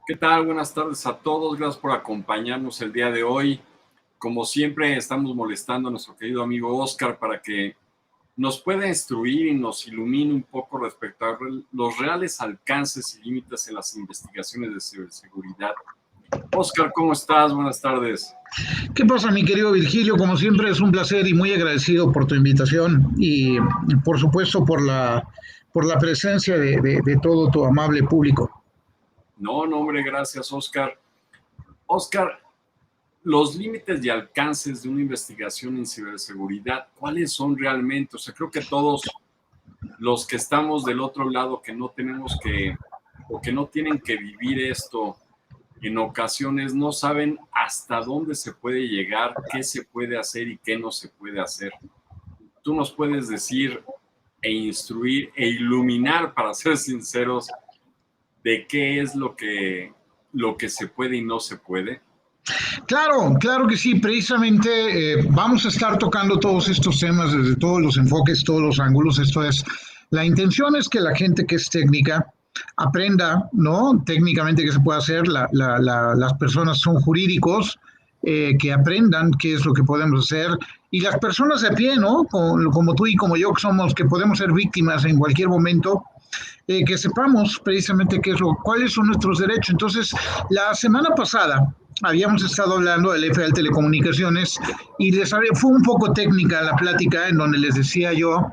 ¿Qué tal? Buenas tardes a todos. Gracias por acompañarnos el día de hoy. Como siempre, estamos molestando a nuestro querido amigo Oscar para que nos pueda instruir y nos ilumine un poco respecto a los reales alcances y límites en las investigaciones de ciberseguridad. Oscar, ¿cómo estás? Buenas tardes. ¿Qué pasa, mi querido Virgilio? Como siempre es un placer y muy agradecido por tu invitación y por supuesto por la presencia de todo tu amable público. No, hombre, gracias, Oscar. Oscar, los límites y alcances de una investigación en ciberseguridad, ¿cuáles son realmente? O sea, creo que todos los que estamos del otro lado, que no tenemos que, o que no tienen que vivir esto, en ocasiones no saben hasta dónde se puede llegar, qué se puede hacer y qué no se puede hacer. Tú nos puedes decir e instruir e iluminar, para ser sinceros, de qué es lo que se puede y no se puede. Claro, claro que sí. Precisamente vamos a estar tocando todos estos temas desde todos los enfoques, todos los ángulos. La intención es que la gente que es técnica aprenda, ¿no? Técnicamente qué se puede hacer. Las personas son jurídicos, que aprendan qué es lo que podemos hacer. Y las personas de a pie, ¿no? Como tú y como yo, que podemos ser víctimas en cualquier momento, que sepamos precisamente cuáles son nuestros derechos. Entonces, la semana pasada habíamos estado hablando del FA de Telecomunicaciones y fue un poco técnica la plática en donde les decía yo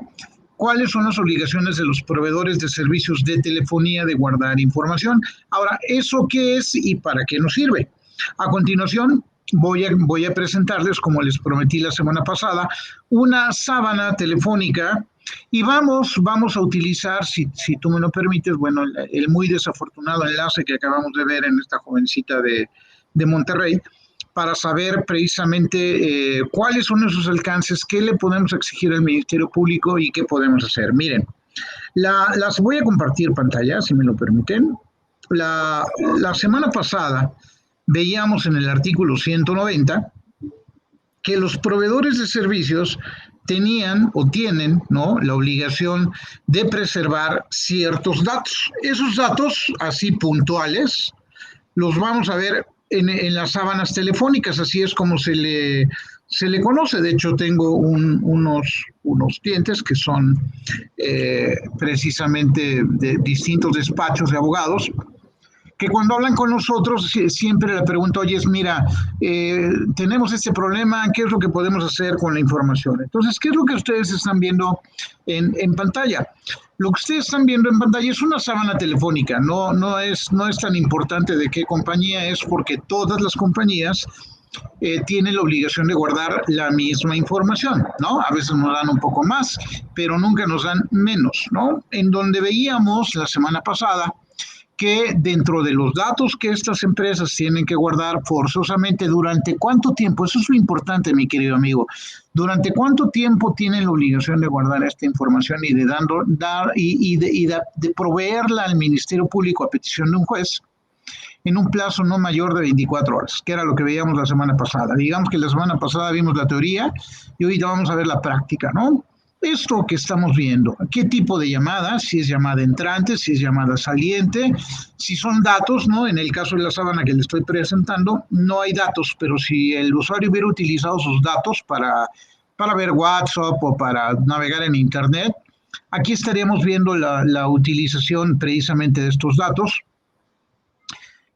cuáles son las obligaciones de los proveedores de servicios de telefonía de guardar información. Ahora, ¿eso qué es y para qué nos sirve? A continuación, voy a presentarles, como les prometí la semana pasada, una sábana telefónica y vamos a utilizar, si tú me lo permites, bueno, el muy desafortunado enlace que acabamos de ver en esta jovencita de Monterrey, para saber precisamente cuáles son esos alcances, qué le podemos exigir al Ministerio Público y qué podemos hacer. Miren, las voy a compartir pantalla, si me lo permiten. La semana pasada veíamos en el artículo 190 que los proveedores de servicios tenían o tienen, ¿no?, la obligación de preservar ciertos datos. Esos datos, así puntuales, los vamos a ver en las sábanas telefónicas, así es como se le conoce. De hecho, tengo unos clientes que son precisamente de distintos despachos de abogados, que cuando hablan con nosotros siempre le pregunto, oye, mira, tenemos este problema, ¿qué es lo que podemos hacer con la información? Entonces, ¿qué es lo que ustedes están viendo en pantalla? Lo que ustedes están viendo en pantalla es una sábana telefónica, no es tan importante de qué compañía es, porque todas las compañías tienen la obligación de guardar la misma información, ¿no? A veces nos dan un poco más, pero nunca nos dan menos, ¿no? En donde veíamos la semana pasada que dentro de los datos que estas empresas tienen que guardar forzosamente, ¿durante cuánto tiempo? Eso es lo importante, mi querido amigo. ¿Durante cuánto tiempo tienen la obligación de guardar esta información y de proveerla al Ministerio Público a petición de un juez en un plazo no mayor de 24 horas, que era lo que veíamos la semana pasada? Digamos que la semana pasada vimos la teoría y hoy vamos a ver la práctica, ¿no? Esto que estamos viendo, qué tipo de llamada, si es llamada entrante, si es llamada saliente, si son datos, ¿no? En el caso de la sábana que le estoy presentando, no hay datos, pero si el usuario hubiera utilizado sus datos para ver WhatsApp o para navegar en Internet, aquí estaríamos viendo la utilización precisamente de estos datos.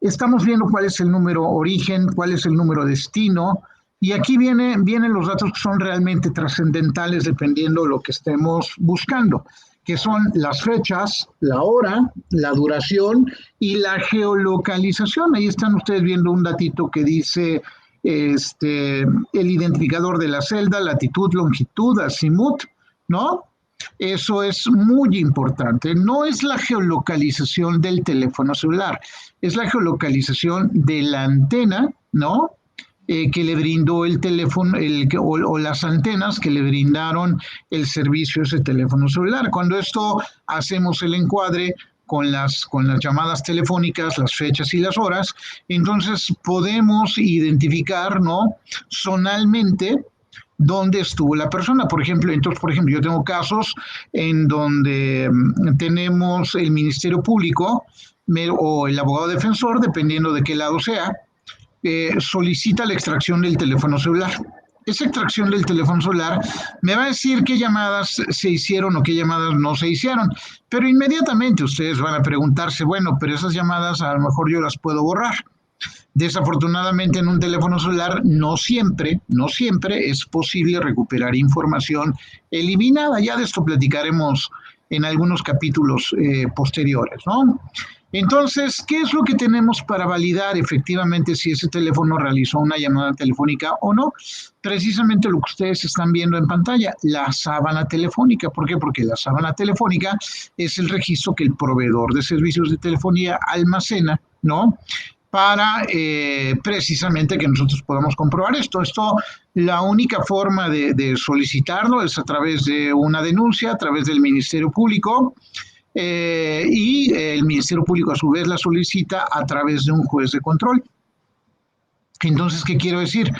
Estamos viendo cuál es el número origen, cuál es el número destino, y aquí vienen los datos que son realmente trascendentales dependiendo de lo que estemos buscando, que son las fechas, la hora, la duración y la geolocalización. Ahí están ustedes viendo un datito que dice el identificador de la celda, latitud, longitud, azimut, ¿no? Eso es muy importante. No es la geolocalización del teléfono celular, es la geolocalización de la antena, ¿no? Que le brindó el teléfono o las antenas que le brindaron el servicio a ese teléfono celular. Cuando esto hacemos el encuadre con las llamadas telefónicas, las fechas y las horas, entonces podemos identificar, ¿no?, zonalmente dónde estuvo la persona. Por ejemplo, yo tengo casos en donde tenemos el Ministerio Público o el abogado defensor, dependiendo de qué lado sea, solicita la extracción del teléfono celular. Esa extracción del teléfono celular me va a decir qué llamadas se hicieron o qué llamadas no se hicieron, pero inmediatamente ustedes van a preguntarse, bueno, pero esas llamadas a lo mejor yo las puedo borrar. Desafortunadamente en un teléfono celular no siempre es posible recuperar información eliminada. Ya de esto platicaremos en algunos capítulos posteriores, ¿no? Entonces, ¿qué es lo que tenemos para validar efectivamente si ese teléfono realizó una llamada telefónica o no? Precisamente lo que ustedes están viendo en pantalla, la sábana telefónica. ¿Por qué? Porque la sábana telefónica es el registro que el proveedor de servicios de telefonía almacena, ¿no? Para precisamente que nosotros podamos comprobar esto. La única forma de solicitarlo es a través de una denuncia, a través del Ministerio Público, y el Ministerio Público a su vez la solicita a través de un juez de control. Entonces, ¿qué quiero decir?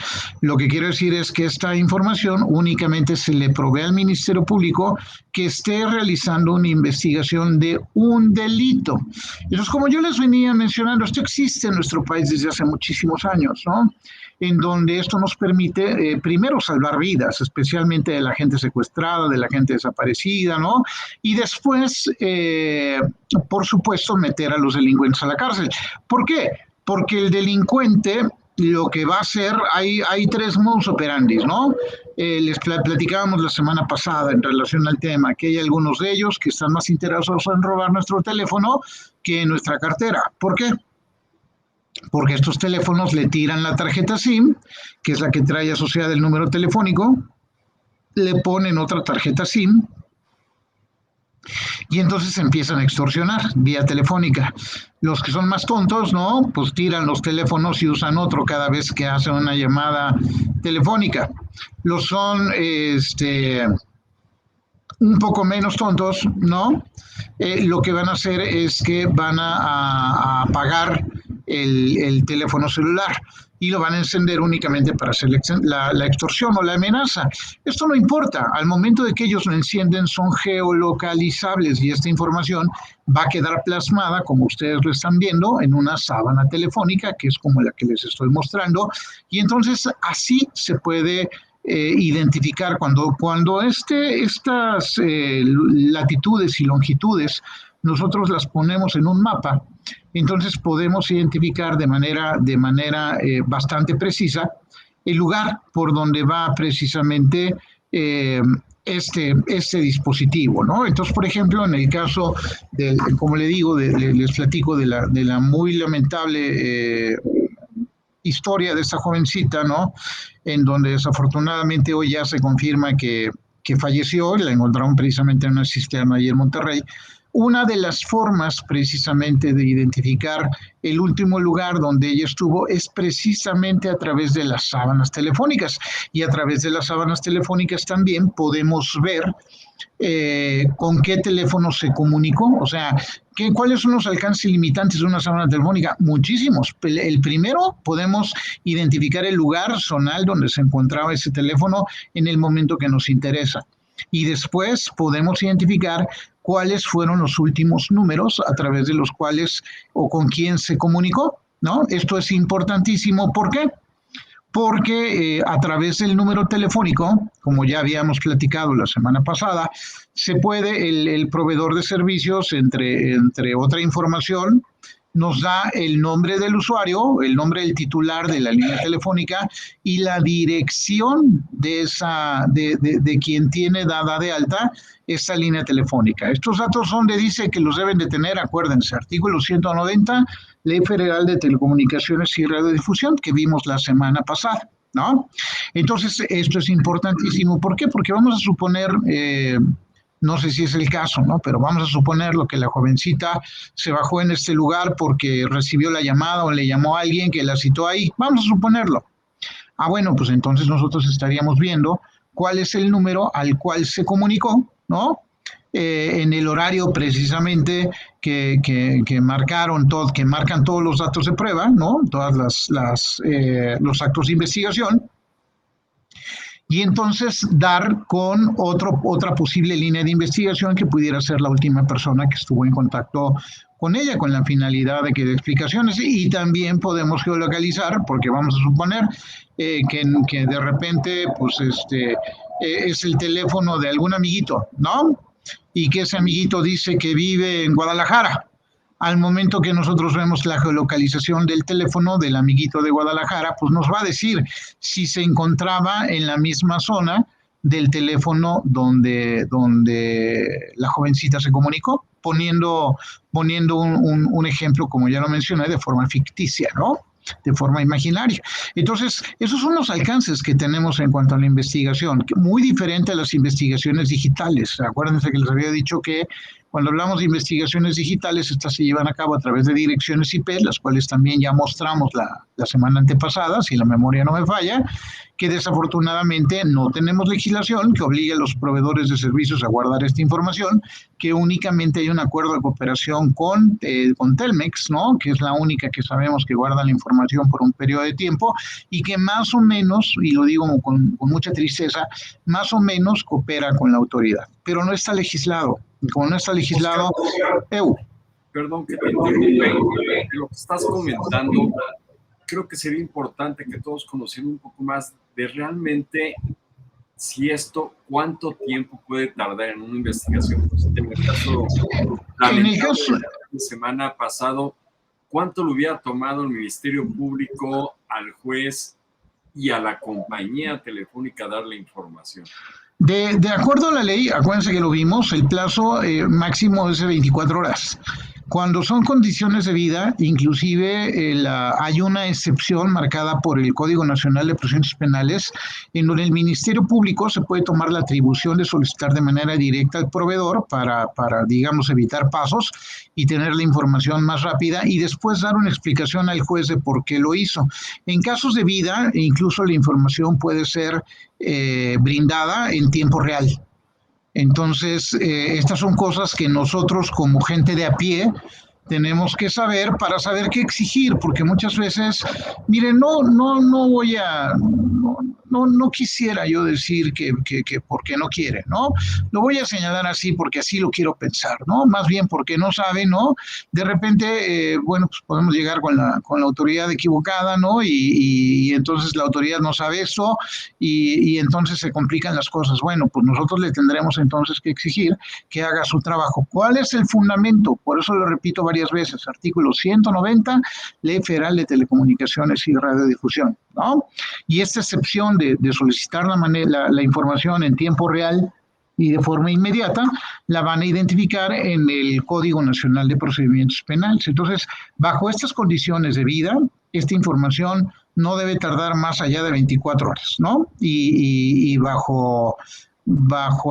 Lo que quiero decir es que esta información únicamente se le provee al Ministerio Público que esté realizando una investigación de un delito. Entonces, como yo les venía mencionando, esto existe en nuestro país desde hace muchísimos años, ¿no? En donde esto nos permite, primero, salvar vidas, especialmente de la gente secuestrada, de la gente desaparecida, ¿no? Y después, por supuesto, meter a los delincuentes a la cárcel. ¿Por qué? Porque el delincuente lo que va a hacer, hay tres modus operandi, ¿no? Les platicábamos la semana pasada en relación al tema, que hay algunos de ellos que están más interesados en robar nuestro teléfono que en nuestra cartera. ¿Por qué? Porque estos teléfonos le tiran la tarjeta SIM, que es la que trae asociada el número telefónico, le ponen otra tarjeta SIM, y entonces empiezan a extorsionar vía telefónica. Los que son más tontos, ¿no? Pues tiran los teléfonos y usan otro cada vez que hacen una llamada telefónica. Los son un poco menos tontos, ¿no? Lo que van a hacer es que van a apagar el teléfono celular y lo van a encender únicamente para hacer la extorsión o la amenaza. Esto no importa, al momento de que ellos lo encienden son geolocalizables y esta información va a quedar plasmada, como ustedes lo están viendo, en una sábana telefónica, que es como la que les estoy mostrando, y entonces así se puede identificar cuando estas latitudes y longitudes nosotros las ponemos en un mapa, entonces podemos identificar de manera bastante precisa el lugar por donde va precisamente este dispositivo, ¿no? Entonces, por ejemplo, en el caso como le digo, les platico de la muy lamentable historia de esta jovencita, ¿no? En donde desafortunadamente hoy ya se confirma que falleció, la encontraron precisamente en una cisterna ahí en Monterrey. Una de las formas precisamente de identificar el último lugar donde ella estuvo es precisamente a través de las sábanas telefónicas, y a través de las sábanas telefónicas también podemos ver con qué teléfono se comunicó, o sea, ¿cuáles son los alcances limitantes de una sábana telefónica? Muchísimos. El primero, podemos identificar el lugar zonal donde se encontraba ese teléfono en el momento que nos interesa. Y después podemos identificar cuáles fueron los últimos números a través de los cuales o con quién se comunicó, ¿no? Esto es importantísimo. ¿Por qué? Porque a través del número telefónico, como ya habíamos platicado la semana pasada, se puede el proveedor de servicios, entre otra información, nos da el nombre del usuario, el nombre del titular de la línea telefónica y la dirección de quien tiene dada de alta esta línea telefónica. Estos datos son dice que los deben de tener, acuérdense, artículo 190, Ley Federal de Telecomunicaciones y Radiodifusión, que vimos la semana pasada, ¿no? Entonces, esto es importantísimo. ¿Por qué? Porque vamos a suponer, no sé si es el caso, ¿no? Pero vamos a suponer lo que la jovencita se bajó en este lugar porque recibió la llamada o le llamó a alguien que la citó ahí. Vamos a suponerlo. Bueno, pues entonces nosotros estaríamos viendo cuál es el número al cual se comunicó, ¿no? En el horario precisamente que marcan todos los datos de prueba, ¿no? Todas los actos de investigación. Y entonces dar con otra posible línea de investigación que pudiera ser la última persona que estuvo en contacto con ella, con la finalidad de que dé explicaciones, y también podemos geolocalizar, porque vamos a suponer que de repente, pues, es el teléfono de algún amiguito, ¿no? Y que ese amiguito dice que vive en Guadalajara. Al momento que nosotros vemos la geolocalización del teléfono del amiguito de Guadalajara, pues nos va a decir si se encontraba en la misma zona del teléfono donde la jovencita se comunicó, poniendo un ejemplo, como ya lo mencioné, de forma ficticia, ¿no? De forma imaginaria. Entonces, esos son los alcances que tenemos en cuanto a la investigación, muy diferente a las investigaciones digitales. Acuérdense que les había dicho que cuando hablamos de investigaciones digitales, estas se llevan a cabo a través de direcciones IP, las cuales también ya mostramos la semana antepasada, si la memoria no me falla, que desafortunadamente no tenemos legislación que obligue a los proveedores de servicios a guardar esta información, que únicamente hay un acuerdo de cooperación con Telmex, ¿no? Que es la única que sabemos que guarda la información por un periodo de tiempo y que más o menos, y lo digo con mucha tristeza, más o menos coopera con la autoridad, pero no está legislado. Como no está legislado, Perdón que te interrumpa. De lo que estás comentando, creo que sería importante que todos conocieran un poco más de realmente si esto, cuánto tiempo puede tardar en una investigación. Pues, en el caso lamentable de la semana pasado, ¿cuánto le hubiera tomado el Ministerio Público, al juez y a la compañía telefónica darle información? De acuerdo a la ley, acuérdense que lo vimos, el plazo máximo es de 24 horas. Cuando son condiciones de vida, inclusive hay una excepción marcada por el Código Nacional de Procedimientos Penales, en donde el Ministerio Público se puede tomar la atribución de solicitar de manera directa al proveedor para, digamos, evitar pasos y tener la información más rápida y después dar una explicación al juez de por qué lo hizo. En casos de vida, incluso la información puede ser brindada en tiempo real. Entonces, estas son cosas que nosotros como gente de a pie tenemos que saber para saber qué exigir, porque muchas veces, miren, no quisiera yo decir que porque no quiere, ¿no? Lo voy a señalar así porque así lo quiero pensar, ¿no? Más bien porque no sabe, ¿no? De repente, bueno, pues podemos llegar con la autoridad equivocada, ¿no? Y entonces la autoridad no sabe eso y entonces se complican las cosas. Bueno, pues nosotros le tendremos entonces que exigir que haga su trabajo. ¿Cuál es el fundamento? Por eso lo repito varias veces, artículo 190, Ley Federal de Telecomunicaciones y Radiodifusión, ¿no? Y esta excepción de solicitar la información en tiempo real y de forma inmediata, la van a identificar en el Código Nacional de Procedimientos Penales. Entonces, bajo estas condiciones de vida, esta información no debe tardar más allá de 24 horas, ¿no? Y bajo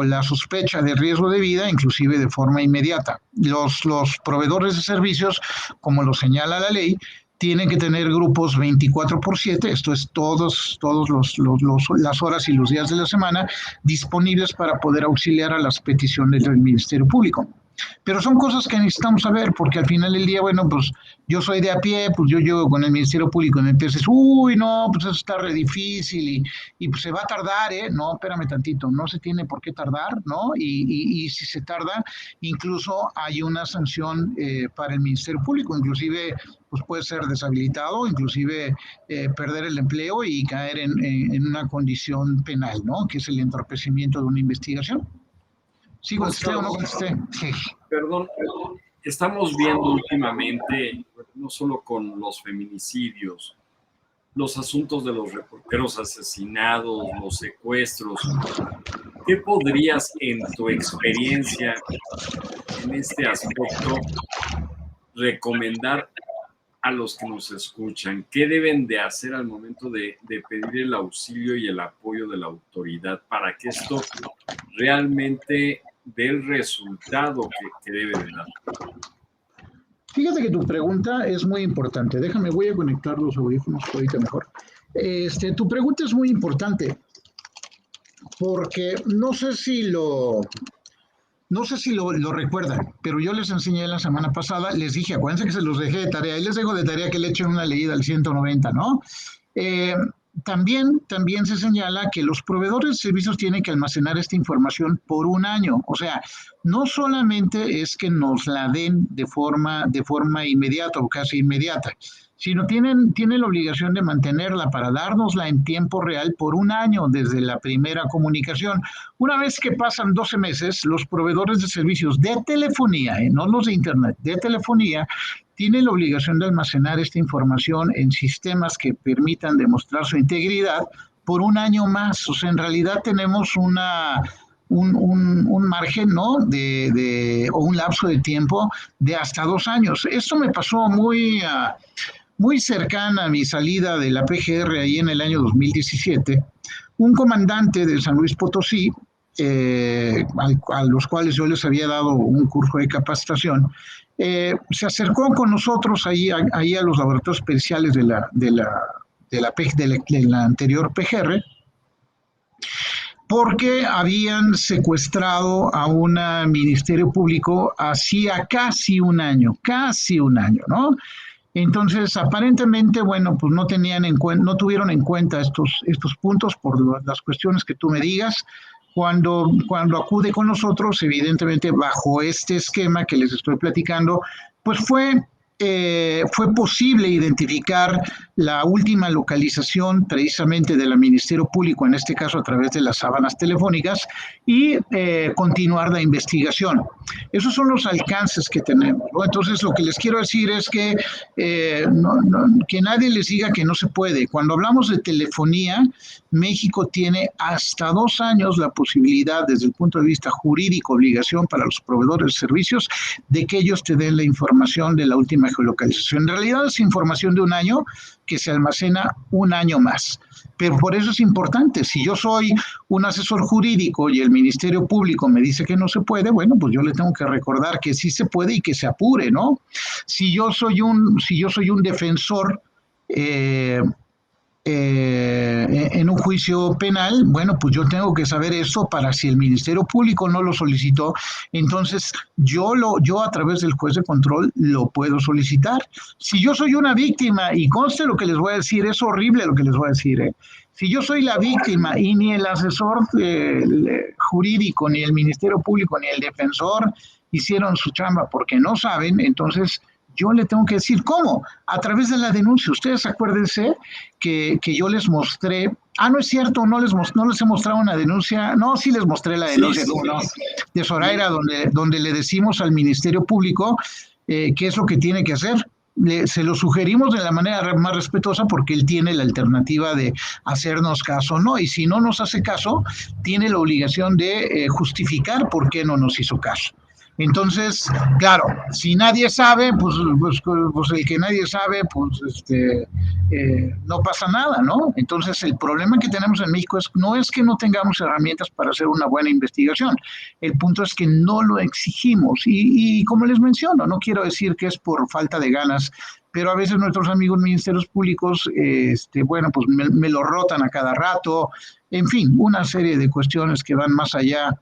la sospecha de riesgo de vida, inclusive de forma inmediata. Los proveedores de servicios, como lo señala la ley, tienen que tener grupos 24/7, esto es todos las horas y los días de la semana, disponibles para poder auxiliar a las peticiones del Ministerio Público. Pero son cosas que necesitamos saber, porque al final del día, bueno, pues yo soy de a pie, pues yo llego con el Ministerio Público y me empiezas, uy, no, pues eso está re difícil y pues se va a tardar, ¿eh? No, espérame tantito, no se tiene por qué tardar, ¿no? Y si se tarda, incluso hay una sanción para el Ministerio Público, inclusive pues puede ser deshabilitado, inclusive perder el empleo y caer en una condición penal, ¿no? Que es el entorpecimiento de una investigación. ¿Sí contesté o no contesté? Sí. Perdón, estamos viendo últimamente, no solo con los feminicidios, los asuntos de los reporteros asesinados, los secuestros. ¿Qué podrías, en tu experiencia en este aspecto, recomendar a los que nos escuchan? ¿Qué deben de hacer al momento de pedir el auxilio y el apoyo de la autoridad para que esto realmente dé el resultado que debe de dar? Fíjate que tu pregunta es muy importante. Déjame, voy a conectar los audífonos ahorita mejor. Tu pregunta es muy importante porque no sé si lo recuerdan, pero yo les enseñé la semana pasada, les dije, acuérdense que se los dejé de tarea, y les dejo de tarea que le echen una leída al 190, ¿no? también se señala que los proveedores de servicios tienen que almacenar esta información por un año. O sea, no solamente es que nos la den de forma inmediata o casi inmediata, sino tienen la obligación de mantenerla para dárnosla en tiempo real por un año desde la primera comunicación. Una vez que pasan 12 meses, los proveedores de servicios de telefonía, no los de Internet, de telefonía, tiene la obligación de almacenar esta información en sistemas que permitan demostrar su integridad por un año más. O sea, en realidad tenemos un margen, ¿no? O un lapso de tiempo de hasta 2 años. Esto me pasó muy cercana a mi salida de la PGR ahí en el año 2017. Un comandante de San Luis Potosí, a los cuales yo les había dado un curso de capacitación, se acercó con nosotros ahí a los laboratorios especiales de la anterior PGR, porque habían secuestrado a un ministerio público hacía casi un año, ¿no? Entonces, aparentemente, bueno, pues no tuvieron en cuenta estos puntos por las cuestiones que tú me digas. Cuando acude con nosotros, evidentemente bajo este esquema que les estoy platicando, pues fue posible identificar la última localización precisamente del Ministerio Público, en este caso a través de las sábanas telefónicas, y continuar la investigación. Esos son los alcances que tenemos, ¿no? Entonces, lo que les quiero decir es que que nadie les diga que no se puede. Cuando hablamos de telefonía, México tiene hasta 2 años la posibilidad, desde el punto de vista jurídico, obligación para los proveedores de servicios, de que ellos te den la información de la última geolocalización. En realidad es información de un año que se almacena un año más. Pero por eso es importante. Si yo soy un asesor jurídico y el Ministerio Público me dice que no se puede, bueno, pues yo le tengo que recordar que sí se puede y que se apure, ¿no? Si yo soy un defensor en un juicio penal, bueno, pues yo tengo que saber eso para si el Ministerio Público no lo solicitó, entonces yo a través del juez de control lo puedo solicitar. Si yo soy una víctima, y conste lo que les voy a decir, es horrible lo que les voy a decir, si yo soy la víctima y ni el asesor jurídico, ni el Ministerio Público, ni el defensor hicieron su chamba porque no saben, entonces yo le tengo que decir, ¿cómo? A través de la denuncia. Ustedes acuérdense que yo les mostré, no es cierto, no les he mostrado una denuncia, no, sí les mostré la denuncia, sí, no, de Zoraida, donde le decimos al Ministerio Público qué es lo que tiene que hacer. Se lo sugerimos de la manera más respetuosa porque él tiene la alternativa de hacernos caso, ¿no? Y si no nos hace caso, tiene la obligación de justificar por qué no nos hizo caso. Entonces, claro, si nadie sabe, pues el que nadie sabe, pues no pasa nada, ¿no? Entonces, el problema que tenemos en México no es que no tengamos herramientas para hacer una buena investigación, el punto es que no lo exigimos. Y como les menciono, no quiero decir que es por falta de ganas, pero a veces nuestros amigos ministerios públicos, bueno, pues me lo rotan a cada rato, en fin, una serie de cuestiones que van más allá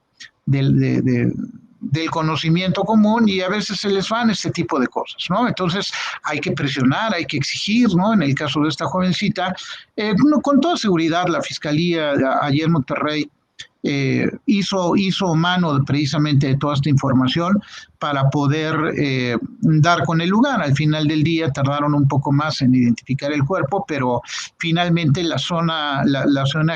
del conocimiento común y a veces se les van este tipo de cosas, ¿no? Entonces hay que presionar, hay que exigir, ¿no? En el caso de esta jovencita, con toda seguridad la Fiscalía ayer en Monterrey hizo mano precisamente de toda esta información para poder dar con el lugar. Al final del día tardaron un poco más en identificar el cuerpo, pero finalmente la zona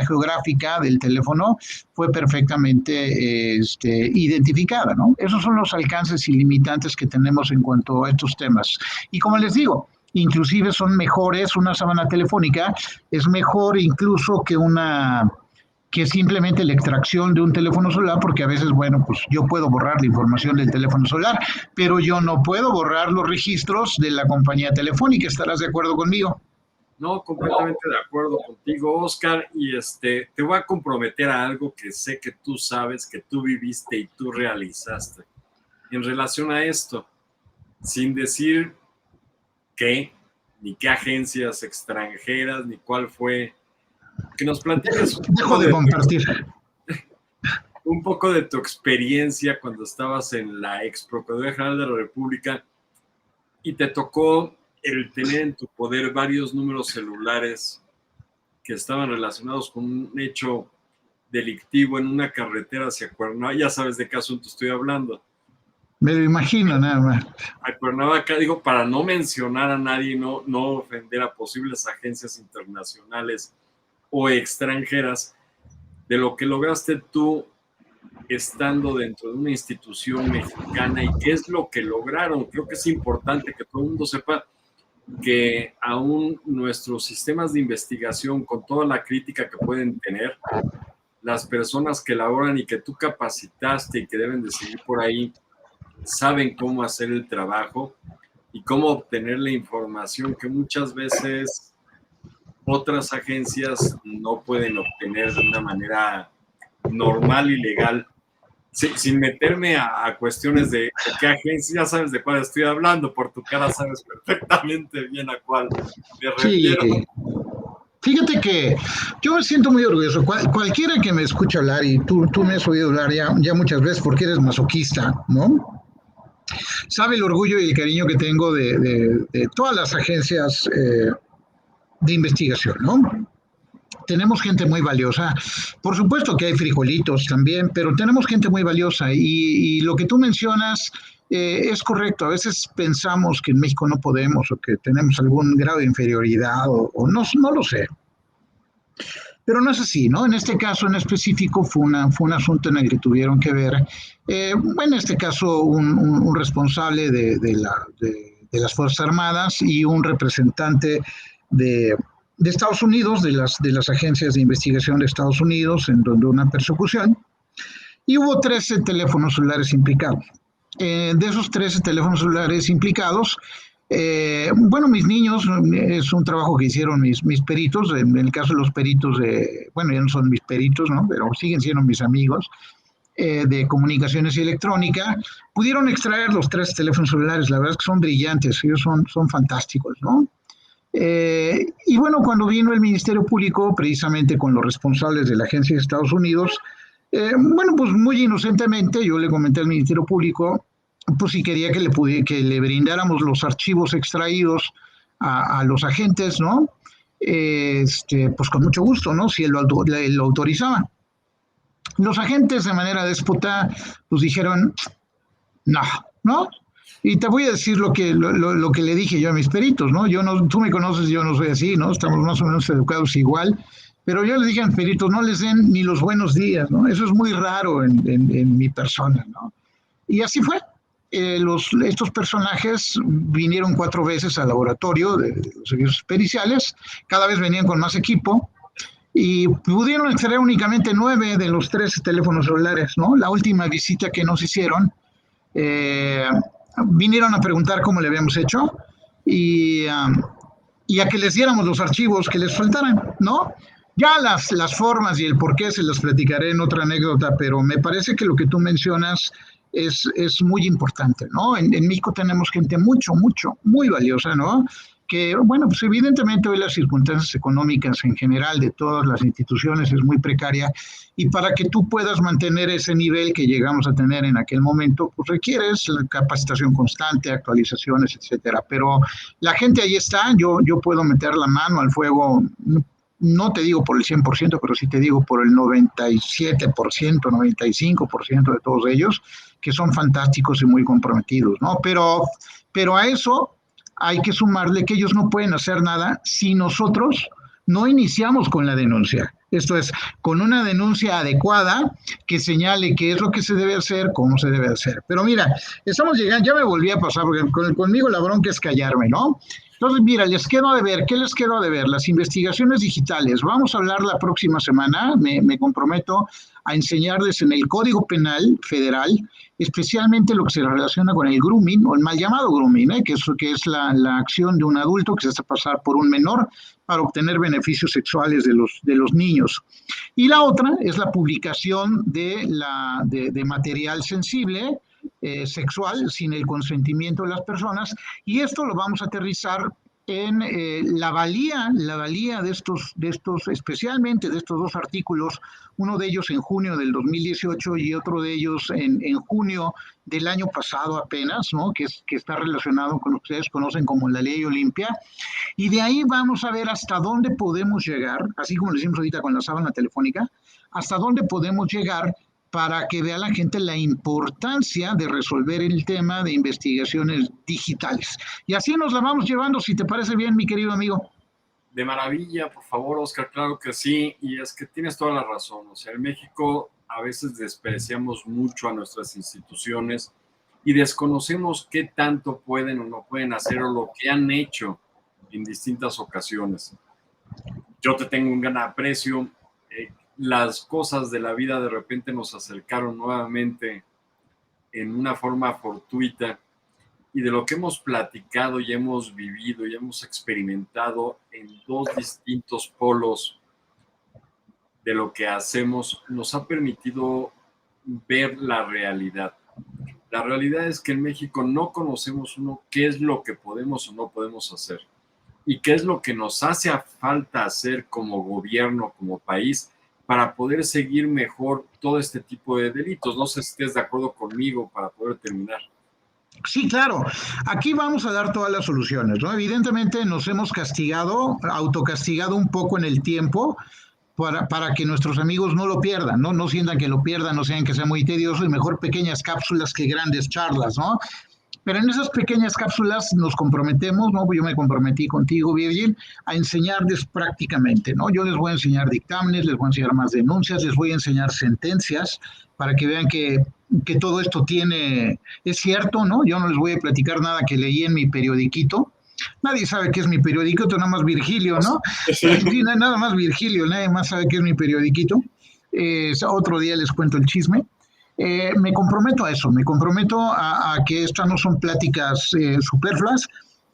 geográfica del teléfono fue perfectamente identificada, ¿no? Esos son los alcances ilimitantes que tenemos en cuanto a estos temas. Y como les digo, inclusive son mejores, una sábana telefónica es mejor incluso que simplemente la extracción de un teléfono celular, porque a veces, bueno, pues yo puedo borrar la información del teléfono celular, pero yo no puedo borrar los registros de la compañía telefónica. ¿Estarás de acuerdo conmigo? No, completamente de acuerdo contigo, Oscar, y te voy a comprometer a algo que sé que tú sabes, que tú viviste y tú realizaste. En relación a esto, sin decir qué, ni qué agencias extranjeras, ni cuál fue, que nos platiques un poco de tu experiencia cuando estabas en la ex Procuraduría General de la República y te tocó el tener en tu poder varios números celulares que estaban relacionados con un hecho delictivo en una carretera hacia Cuernavaca. Ya sabes de qué asunto estoy hablando. Me lo imagino nada más. A Cuernavaca, digo, para no mencionar a nadie, no ofender a posibles agencias internacionales o extranjeras, de lo que lograste tú estando dentro de una institución mexicana y qué es lo que lograron. Creo que es importante que todo el mundo sepa que aún nuestros sistemas de investigación, con toda la crítica que pueden tener, las personas que laboran y que tú capacitaste y que deben de seguir por ahí, saben cómo hacer el trabajo y cómo obtener la información que muchas veces otras agencias no pueden obtener de una manera normal y legal, sin meterme a cuestiones de qué agencia. Ya sabes de cuál estoy hablando, por tu cara sabes perfectamente bien a cuál me Sí, refiero. fíjate que yo me siento muy orgulloso. Cualquiera que me escuche hablar, y tú me has oído hablar ya muchas veces porque eres masoquista, ¿no? Sabe el orgullo y el cariño que tengo de todas las agencias de investigación, ¿no? Tenemos gente muy valiosa. Por supuesto que hay frijolitos también, pero tenemos gente muy valiosa y lo que tú mencionas es correcto. A veces pensamos que en México no podemos o que tenemos algún grado de inferioridad o no lo sé. Pero no es así, ¿no? En este caso en específico fue un asunto en el que tuvieron que ver, en este caso, un responsable de las Fuerzas Armadas y un representante de Estados Unidos, de las agencias de investigación de Estados Unidos, en donde una persecución, y hubo 13 teléfonos celulares implicados. De esos 13 teléfonos celulares implicados, bueno, mis niños, es un trabajo que hicieron mis peritos, en el caso de los peritos, bueno, ya no son mis peritos, ¿no? Pero siguen siendo mis amigos, de comunicaciones y electrónica, pudieron extraer los 3 teléfonos celulares. La verdad es que son brillantes, ellos son fantásticos, ¿no? Y bueno, cuando vino el Ministerio Público, precisamente con los responsables de la agencia de Estados Unidos, bueno, pues muy inocentemente yo le comenté al Ministerio Público, pues si quería que le brindáramos los archivos extraídos a los agentes, ¿no? Pues con mucho gusto, ¿no? Si él lo autorizaba. Los agentes de manera déspota, pues dijeron, no, ¿no? Y te voy a decir lo que le dije yo a mis peritos, ¿no? Yo no, tú me conoces, yo no soy así, ¿no? Estamos más o menos educados igual, pero yo les dije a mis peritos, no les den ni los buenos días, ¿no? Eso es muy raro en mi persona, ¿no? Y así fue. Estos personajes vinieron 4 veces al laboratorio de los servicios periciales, cada vez venían con más equipo, y pudieron extraer únicamente 9 de los 13 teléfonos celulares, ¿no? La última visita que nos hicieron, eh, vinieron a preguntar cómo le habíamos hecho y, y a que les diéramos los archivos que les faltaran, ¿no? Ya las formas y el por qué se las platicaré en otra anécdota, pero me parece que lo que tú mencionas es muy importante, ¿no? En México tenemos gente muy valiosa, ¿no? Que, bueno, pues evidentemente hoy las circunstancias económicas en general de todas las instituciones es muy precaria y para que tú puedas mantener ese nivel que llegamos a tener en aquel momento, pues requieres la capacitación constante, actualizaciones, etcétera. Pero la gente ahí está, yo puedo meter la mano al fuego, no te digo por el 100%, pero sí te digo por el 97%, 95% de todos ellos, que son fantásticos y muy comprometidos, ¿no? Pero a eso hay que sumarle que ellos no pueden hacer nada si nosotros no iniciamos con la denuncia. Esto es, con una denuncia adecuada que señale qué es lo que se debe hacer, cómo se debe hacer. Pero mira, estamos llegando, ya me volví a pasar, porque conmigo la bronca es callarme, ¿no? Entonces, mira, les quedo a deber. ¿Qué les quedo a deber? Las investigaciones digitales. Vamos a hablar la próxima semana. Me comprometo a enseñarles en el Código Penal Federal, especialmente lo que se relaciona con el grooming, o el mal llamado grooming, que es la acción de un adulto que se hace pasar por un menor para obtener beneficios sexuales de los niños. Y la otra es la publicación de material sensible, sexual, sin el consentimiento de las personas, y esto lo vamos a aterrizar en la valía de estos, especialmente de estos 2 artículos, uno de ellos en junio del 2018 y otro de ellos en junio del año pasado apenas, ¿no? Que está relacionado con lo que ustedes conocen como la Ley Olimpia, Y de ahí vamos a ver hasta dónde podemos llegar, así como lo hicimos ahorita con la sábana telefónica, hasta dónde podemos llegar para que vea la gente la importancia de resolver el tema de investigaciones digitales. Y así nos la vamos llevando, si te parece bien, mi querido amigo. De maravilla, por favor, Oscar, claro que sí, y es que tienes toda la razón. O sea, en México a veces despreciamos mucho a nuestras instituciones y desconocemos qué tanto pueden o no pueden hacer o lo que han hecho en distintas ocasiones. Yo te tengo un gran aprecio. Las cosas de la vida de repente nos acercaron nuevamente en una forma fortuita, y de lo que hemos platicado y hemos vivido y hemos experimentado en dos distintos polos de lo que hacemos, nos ha permitido ver la realidad. La realidad es que en México no conocemos qué es lo que podemos o no podemos hacer y qué es lo que nos hace falta hacer como gobierno, como país, para poder seguir mejor todo este tipo de delitos. No sé si estés de acuerdo conmigo para poder terminar. Sí, claro. Aquí vamos a dar todas las soluciones, ¿no? Evidentemente nos hemos castigado, autocastigado un poco en el tiempo para que nuestros amigos no lo pierdan, ¿no? No sientan que lo pierdan, no sientan que sea muy tedioso y mejor pequeñas cápsulas que grandes charlas, ¿no? Pero en esas pequeñas cápsulas nos comprometemos, ¿no? Yo me comprometí contigo, Virgil, a enseñarles prácticamente, ¿no? Yo les voy a enseñar dictámenes, les voy a enseñar más denuncias, les voy a enseñar sentencias para que vean que todo esto es cierto, ¿no? Yo no les voy a platicar nada que leí en mi periodiquito. Nadie sabe qué es mi periodiquito, nada más Virgilio, ¿no? Sí, nada más Virgilio, nadie más sabe qué es mi periodiquito. Otro día les cuento el chisme. Me comprometo a eso, me comprometo a que estas no son pláticas superfluas,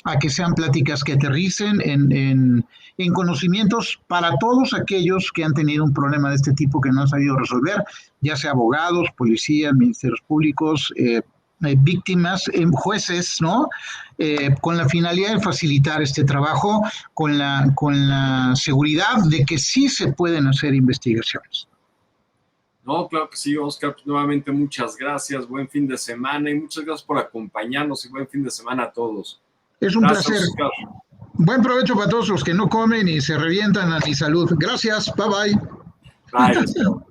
a que sean pláticas que aterricen en conocimientos para todos aquellos que han tenido un problema de este tipo que no han sabido resolver, ya sea abogados, policías, ministerios públicos, víctimas, jueces, ¿no? Con la finalidad de facilitar este trabajo, con la seguridad de que sí se pueden hacer investigaciones. No, claro que sí, Oscar. Pues nuevamente muchas gracias, buen fin de semana y muchas gracias por acompañarnos y buen fin de semana a todos. Es un Gracias, placer. Oscar. Buen provecho para todos los que no comen y se revientan a mi salud. Gracias, bye bye. Bye, Oscar.